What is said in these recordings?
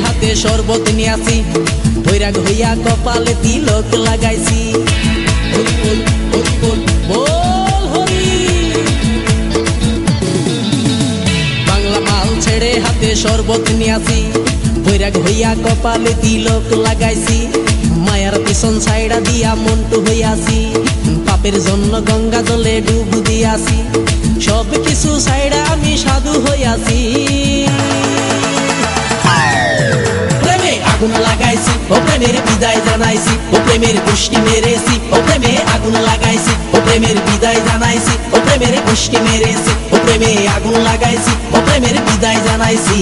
হাতে শরবত নিয়াছি, বৈরাগ হইয়া কপালে তিলক লাগাইছি। হরি বল হরি বল বল হরি। বাংলা মাল ছেড়ে হাতে শরবত নিয়াছি, বৈরাগ হইয়া কপালে তিলক লাগাইছি। মায়ার পিছন ছাইড়া দিয়া মন্টু হইয়াছি, পাপের জন্য গঙ্গা জলে ডুব দিয়াছি। সব কিছু ছাইড়া আমি সাধু হইয়াছি। প্রেমে আগুন লাগাইছি, ও প্রেমের বিদায় জানাইছি, ও প্রেমের গোষ্ঠী মেরেছি, ও প্রেমে আগুন লাগাইছি, ও প্রেমের বিদায় জানাইছি, ও প্রেমের গোষ্ঠী মেরেছি, ও প্রেমে আগুন লাগাইছি, ও প্রেমের বিদায় জানাইছি।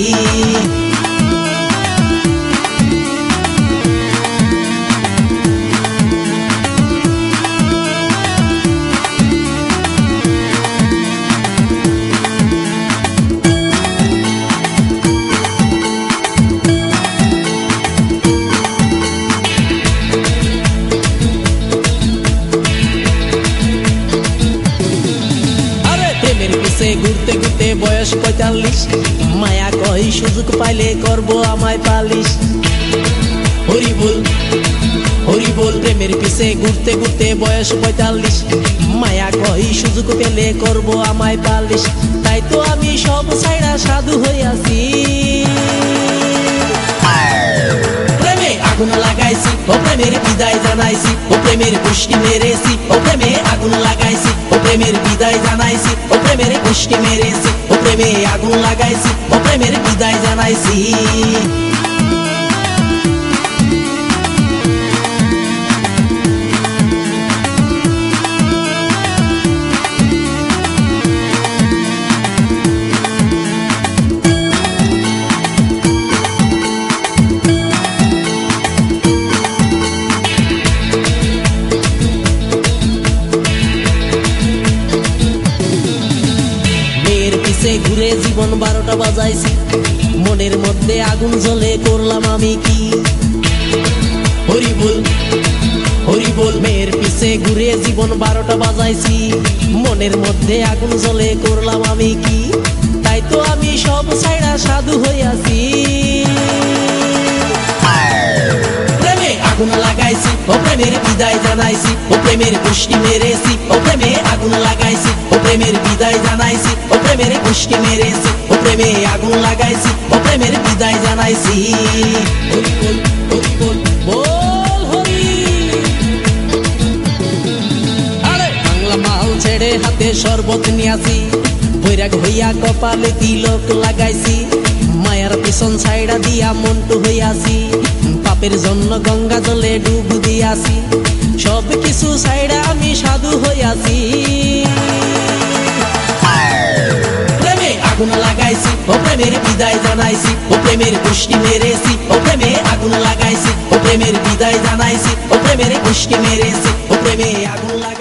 ঘুরতে ঘুরতে বয়স ৪৫, মায়া কই সুযোগ পাইলে করব আমায় পালিশ। হরি বল হরি বল। প্রেমের পিছে ঘুরতে ঘুরতে বয়স ৪৫, মায়া কই সুযোগ পেলে করব আমায় পালিশ। তাই তো আমি সব ছাইড়া সাধু হইয়াছি। প্রেমে আগুন লাগাইছি, ও প্রেমের বিদায় জানাইছি, ও প্রেমের গোষ্ঠী মেরেছি, ও প্রেমে আগুন লাগাইছি, ও প্রেমের বিদায় জানাইছি, ও প্রেমের গোষ্ঠী মেরেছি, ও প্রেমে আগুন লাগাইছি, ও প্রেমের বিদায় জানাইছি। ঘুরে জীবন ১২টা বাজাইছি, মনের মধ্যে আগুন জ্বলে করলাম আমি কি। হরি বল হরি বল। মেয়ের পিছে ঘুরে জীবন ১২টা বাজাইছি, মনের মধ্যে আগুন জ্বলে করলাম আমি কি। তাই তো আমি সব ছাইড়া সাধু হইয়াছি। প্রেমে আগুন লাগাইছি, ও প্রেমের বিদায় জানাইছি, ও প্রেমের গোষ্ঠী মেরেছি, ও প্রেমে আগুন লাগাইছি, ও প্রেমের বিদায় জানাইছি, ও প্রেমের গোষ্ঠী মেরেছি, ও প্রেমে আগুন লাগাইছি, ও প্রেমের বিদায় জানাইছি। হরি বল হরি বল বল হরি। আরে বাংলা মাল ছেড়ে হাতে শরবত নিয়াছি, বৈরাগ হইয়া কপালে তিলক লাগাইছি। মায়ার পিছন ছাইড়া দিয়া মন্টু হইয়াছি, পাপের জন্য গঙ্গা জলে ডুব দিয়াছি। সব কিছু ছাইড়া আমি সাধু হইয়াছি। প্রেমে আগুন লাগাইছি, ও প্রেমের বিদায় জানাইছি, ও প্রেমের গোষ্ঠী মেরেছি, ও প্রেমে আগুন লাগাইছি, ও প্রেমের বিদায় জানাইছি, ও প্রেমের গোষ্ঠী মেরেছি, ও প্রেমে আগুন লাগাইছি।